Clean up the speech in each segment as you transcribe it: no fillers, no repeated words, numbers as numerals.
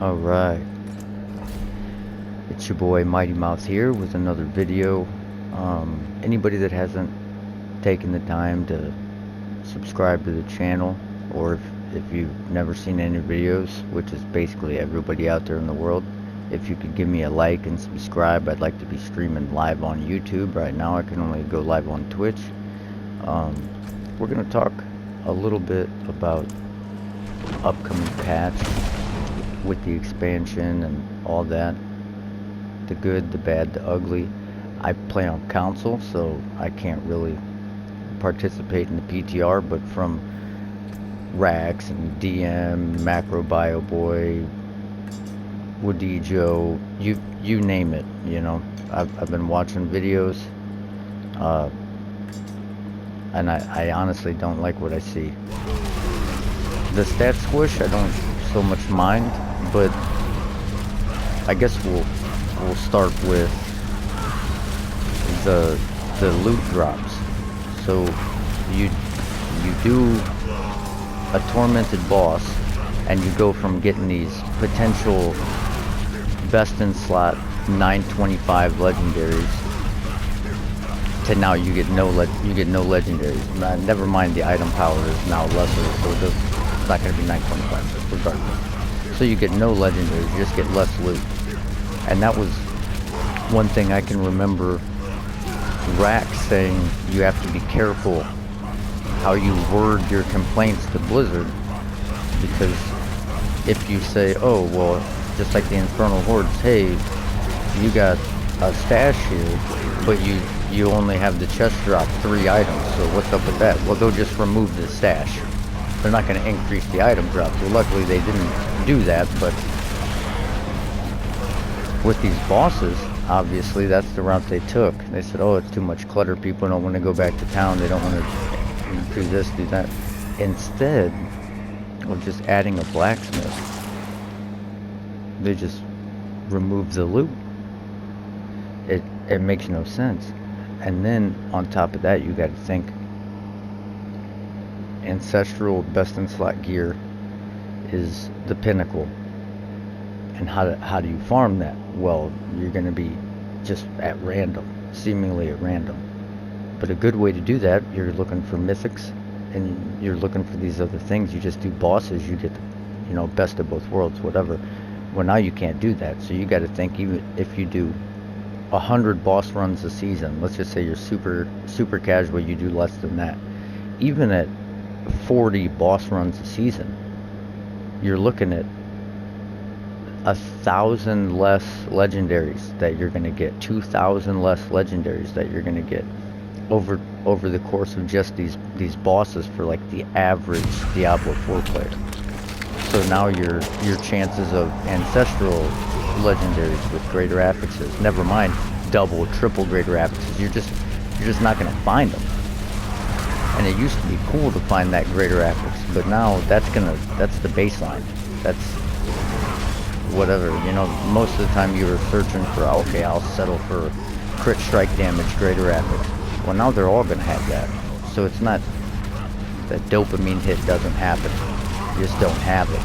Alright, it's your boy MightyMouth here with another video. Anybody that hasn't taken the time to subscribe to the channel, or if you've never seen any videos, which is basically everybody out there in the world, if you could give me a like and subscribe. I'd like to be streaming live on YouTube. Right now I can only go live on Twitch. We're going to talk a little bit about upcoming patch with the expansion and all that, the good, the bad, the ugly. I play on console, so I can't really participate in the PTR, but from Rax and DM, Macro Bio Boy, Woody Joe, you name it, you know. I've been watching videos, and I honestly don't like what I see. The stat squish I don't so much mind, but I guess we'll start with the loot drops. So you do a tormented boss, and you go from getting these potential best in slot 925 legendaries to now you get no legendaries. Never mind, the item power is now lesser, so it's not going to be 925 regardless. So you get no legendaries, you just get less loot. And that was one thing I can remember Rax saying, you have to be careful how you word your complaints to Blizzard, because if you say, oh well, just like the Infernal Hordes, hey, you got a stash here, but you only have the chest drop 3 items, so what's up with that? Well, they'll just remove the stash. They're not going to increase the item drop. So luckily they didn't do that, but with these bosses, obviously that's the route they took. They said, oh, it's too much clutter, people don't want to go back to town, they don't want to do this, do that. Instead of just adding a blacksmith, they just remove the loot. It makes no sense. And then on top of that, you got to think ancestral best in slot gear is the pinnacle. And how do you farm that? Well, you're going to be just at random, seemingly at random. But a good way to do that, you're looking for mythics, and you're looking for these other things. You just do bosses, you get the, you know, best of both worlds, whatever. Well, now you can't do that, so you got to think, even if you do 100 boss runs a season, let's just say you're super casual, you do less than that. Even at 40 boss runs a season, you're looking at 1,000 less legendaries that you're going to get, 2,000 less legendaries that you're going to get over the course of just these bosses for like the average Diablo 4 player. So now your chances of ancestral legendaries with greater affixes, never mind double, triple greater affixes, you're just not going to find them. And it used to be cool to find that greater affix, but now that's the baseline. That's whatever, you know. Most of the time you were searching for, okay, I'll settle for crit strike damage, greater affix. Well, now they're all going to have that. So it's not that dopamine hit doesn't happen. You just don't have it.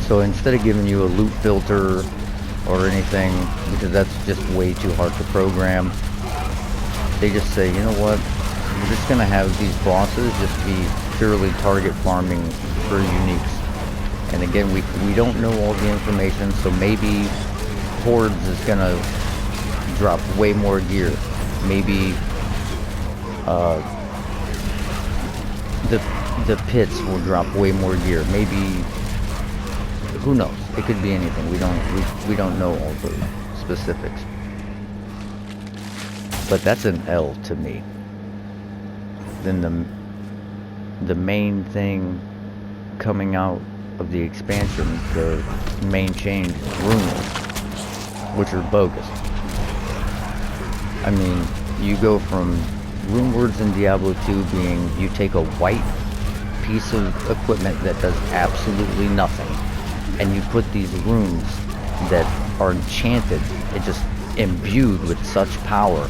So instead of giving you a loot filter or anything, because that's just way too hard to program, they just say, you know what, we're just going to have these bosses just be purely target farming for uniques. And again, we don't know all the information, so maybe Hordes is going to drop way more gear. Maybe the pits will drop way more gear. Maybe, who knows? It could be anything. We don't know all the specifics. But that's an L to me. Then the main thing coming out of the expansion, the main change, rumors, which are bogus. I mean, you go from rune words in Diablo 2 being, you take a white piece of equipment that does absolutely nothing, and you put these runes that are enchanted, it just imbued with such power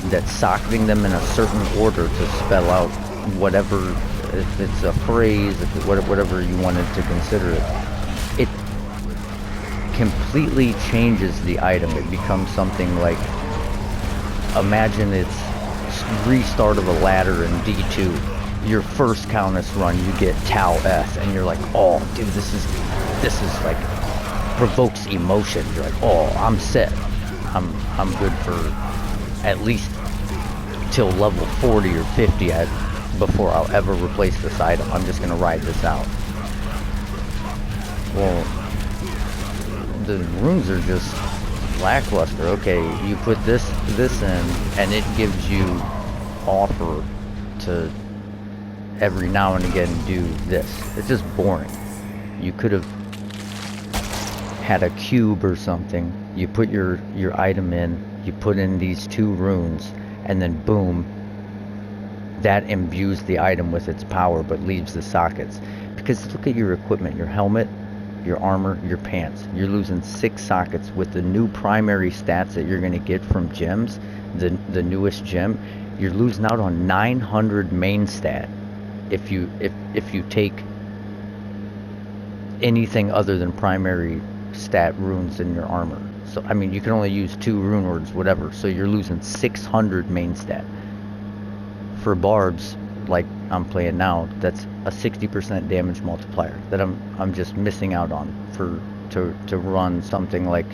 that socketing them in a certain order to spell out whatever if it's a phrase, if it, whatever you wanted to consider it, it completely changes the item. It becomes something like, imagine it's restart of a ladder in D2. Your first Countess run, you get Tau F, and you're like, oh, dude, this is like, provokes emotion. You're like, oh, I'm set. I'm good for at least till level 40 or 50 before I'll ever replace this item. I'm just gonna ride this out. Well, the runes are just lackluster. Okay, you put this in, and it gives you offer to every now and again do this. It's just boring. You could have had a cube or something. You put your item in, you put in these 2 runes, and then boom, that imbues the item with its power but leaves the sockets. Because look at your equipment, your helmet, your armor, your pants. You're losing 6 sockets with the new primary stats that you're going to get from gems, the newest gem. You're losing out on 900 main stat if you take anything other than primary stat runes in your armor. So I mean, you can only use 2 rune words, whatever, so you're losing 600 main stat. For barbs, like I'm playing now, that's a 60% damage multiplier that I'm just missing out on to run something like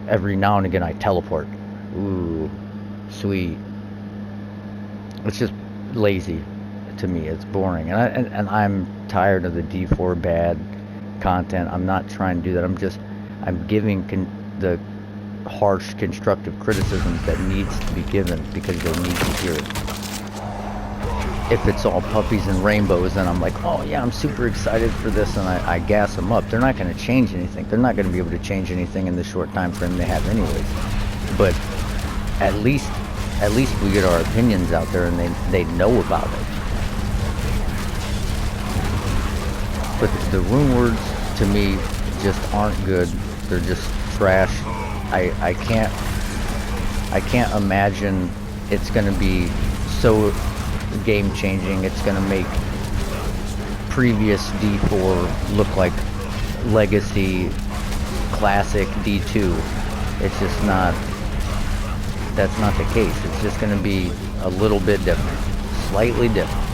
every now and again I teleport. Ooh, sweet. It's just lazy to me. It's boring, and I'm tired of the D4 bad content. I'm not trying to do that. I'm giving the harsh constructive criticisms that needs to be given because they need to hear it. If it's all puppies and rainbows, then I'm like, oh yeah, I'm super excited for this, and I gas them up. They're not going to change anything. They're not going to be able to change anything in the short time frame they have anyways. But at least we get our opinions out there and they know about it. But the rune words to me just aren't good. They're just trash. I can't imagine it's gonna be so game changing. It's gonna make previous D4 look like legacy classic D2. It's just not. That's not the case. It's just going to be a little bit different, slightly different.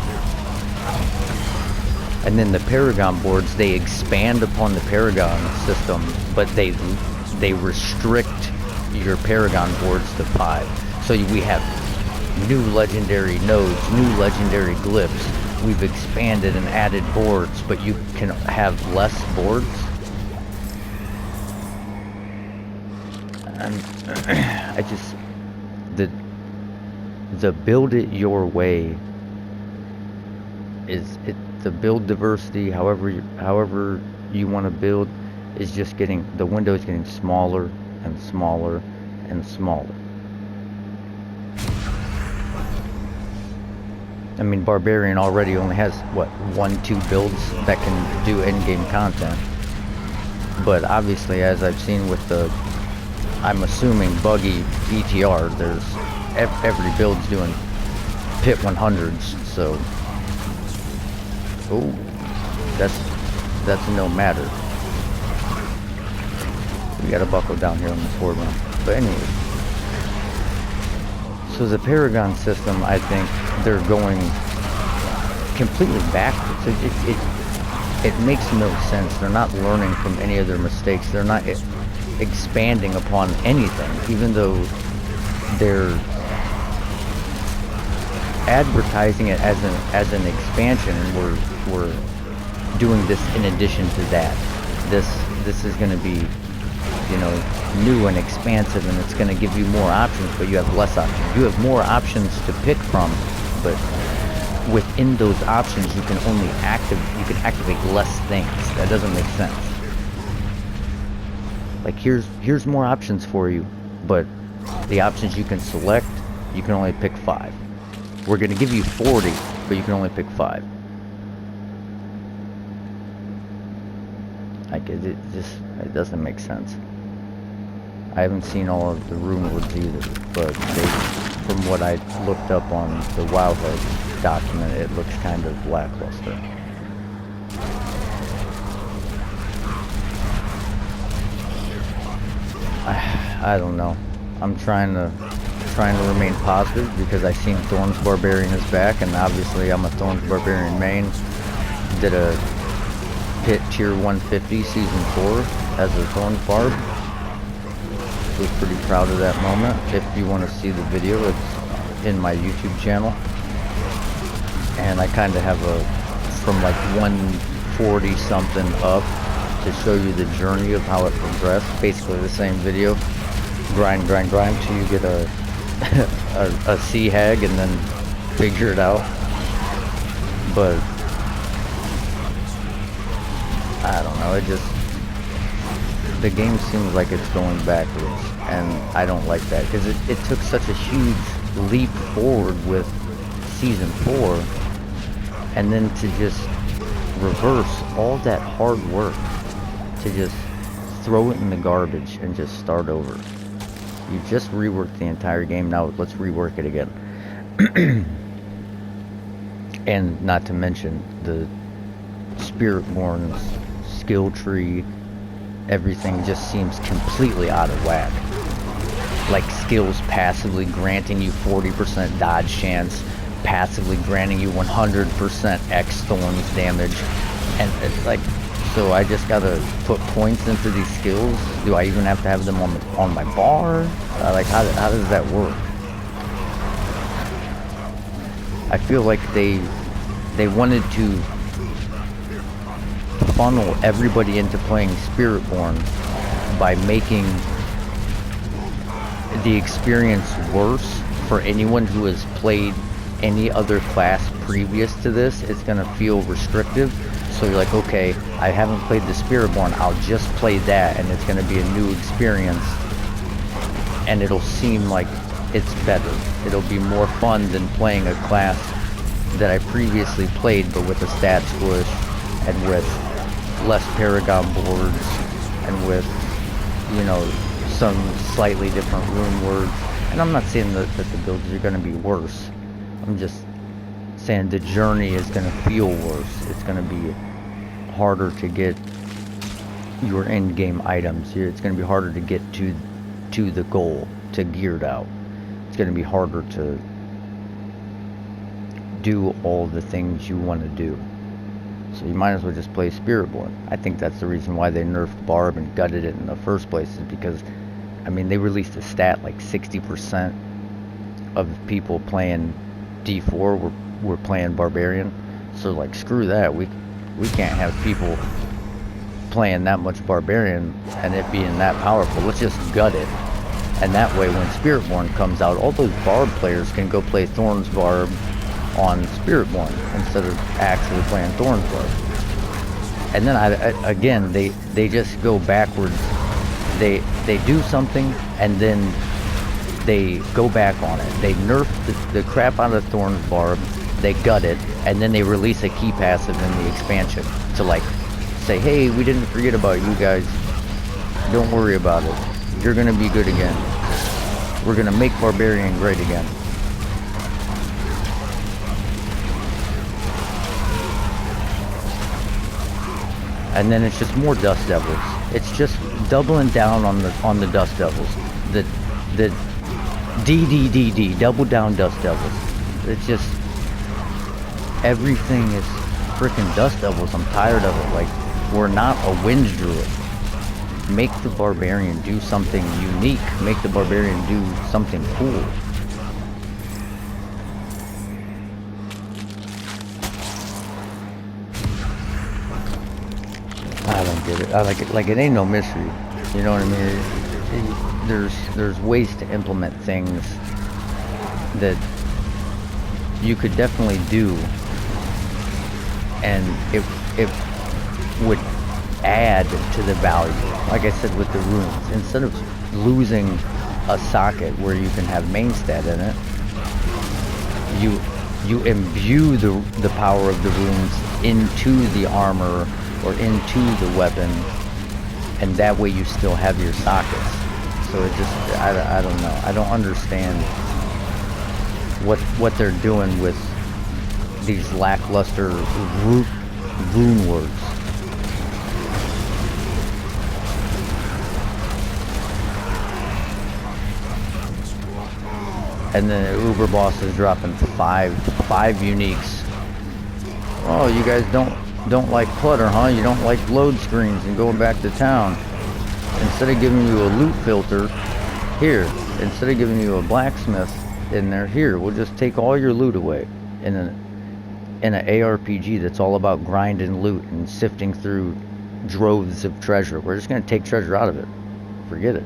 And then the Paragon boards, they expand upon the Paragon system, but they restrict your Paragon boards to 5. So we have new legendary nodes, new legendary glyphs. We've expanded and added boards, but you can have less boards. And I just... The build it your way is it. The build diversity, however you want to build, is just getting, the window is getting smaller and smaller and smaller. I mean, Barbarian already only has what, 1-2 builds that can do in-game content. But obviously, as I've seen with the, I'm assuming buggy PTR, there's every build's doing pit 100s, so oh, that's no matter. We gotta buckle down here on the foreground. But anyways, so the Paragon system, I think they're going completely backwards. It makes no sense. They're not learning from any of their mistakes. They're not expanding upon anything, even though they're advertising it as an expansion, and we're doing this in addition to that. This is going to be, you know, new and expansive, and it's going to give you more options, but you have less options. You have more options to pick from, but within those options you can only activate less things. That doesn't make sense. Like here's more options for you, but the options you can select, you can only pick 5. We're going to give you 40, but you can only pick 5. Like it doesn't make sense. I haven't seen all of the rune words either, but from what I looked up on the Wowhead, document, it looks kind of lackluster. I don't know. I'm trying to remain positive because I seen Thorns Barbarian is back, and obviously I'm a Thorns Barbarian main. Did a hit tier 150 season 4 as a Thorns Barb. Was pretty proud of that moment. If you want to see the video, it's in my YouTube channel. And I kind of have a from like 140 something up to show you the journey of how it progressed. Basically the same video. Grind till you get a sea hag and then figure it out. But I don't know, the game seems like it's going backwards, and I don't like that, because it took such a huge leap forward with Season 4, and then to just reverse all that hard work, to just throw it in the garbage and just start over. You just reworked the entire game, now let's rework it again. And not to mention the Spiritborn's skill tree, everything just seems completely out of whack. Like skills passively granting you 40% dodge chance, passively granting you 100% X thorns damage, and it's like, so I just gotta put points into these skills? Do I even have to have them on my bar? Like how does that work? I feel like they wanted to funnel everybody into playing Spiritborn by making the experience worse for anyone who has played any other class previous to this. It's gonna feel restrictive, so you're like, okay, I haven't played the Spiritborn, I'll just play that, and it's gonna be a new experience, and it'll seem like it's better. It'll be more fun than playing a class that I previously played, but with a stat squish and with less Paragon boards and with, you know, some slightly different rune words. And I'm not saying that the builds are going to be worse. I'm just saying the journey is going to feel worse. It's going to be harder to get your end game items. It's going to be harder to get to the goal, to geared out. It's going to be harder to do all the things you want to do. So you might as well just play Spiritborn. I think that's the reason why they nerfed Barb and gutted it in the first place, is because, I mean, they released a stat like 60% of people playing D4 were playing Barbarian. So like, screw that. We can't have people playing that much Barbarian and it being that powerful. Let's just gut it. And that way, when Spiritborn comes out, all those Barb players can go play Thorns Barb on Spiritborn instead of actually playing Thorns Barb. And then again, they just go backwards. They do something and then they go back on it. They nerf the crap out of Thorns Barb, they gut it, and then they release a key passive in the expansion to like say, hey, we didn't forget about you guys. Don't worry about it. You're gonna be good again. We're gonna make Barbarian great again. And then it's just more Dust Devils. It's just doubling down on the Dust Devils. The DDDD, double down Dust Devils. It's just, everything is freaking Dust Devils. I'm tired of it. Like, we're not a Wind Druid. Make the Barbarian do something unique. Make the Barbarian do something cool. I don't get it. I like it. Like, it ain't no mystery. You know what I mean? There's ways to implement things that you could definitely do, and it would add to the value. Like I said with the runes, instead of losing a socket where you can have main stat in it, you imbue the power of the runes into the armor or into the weapon, and that way you still have your sockets. So it just, I don't know. I don't understand what they're doing with these lackluster rune words. And then the Uber boss is dropping five uniques. Oh, you guys don't like clutter, huh? You don't like load screens and going back to town. Instead of giving you a loot filter, here. Instead of giving you a blacksmith in there, here. We'll just take all your loot away. In an ARPG that's all about grinding loot and sifting through droves of treasure. We're just gonna take treasure out of it. Forget it.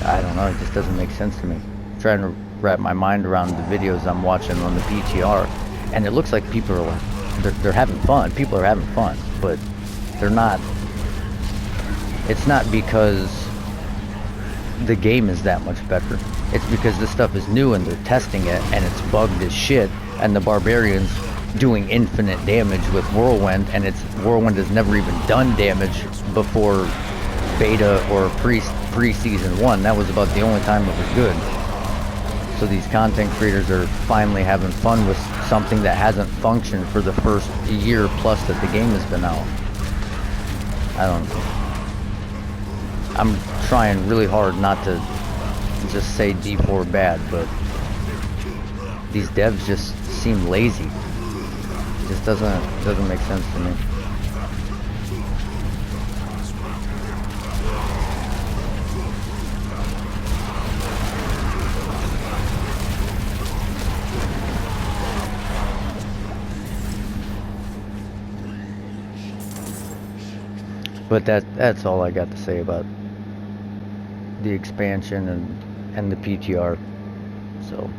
I don't know, it just doesn't make sense to me. I'm trying to wrap my mind around the videos I'm watching on the PTR, and it looks like people are like, they're having fun. People are having fun, but they're not. It's not because the game is that much better. It's because this stuff is new and they're testing it, and it's bugged as shit, and the barbarians doing infinite damage with Whirlwind, and Whirlwind has never even done damage before beta or pre-season 1. That was about the only time it was good. So these content creators are finally having fun with something that hasn't functioned for the first year plus that the game has been out. I don't know. I'm trying really hard not to just say D4 bad, but these devs just seem lazy. It just doesn't make sense to me. But that's all I got to say about the expansion and the PTR. So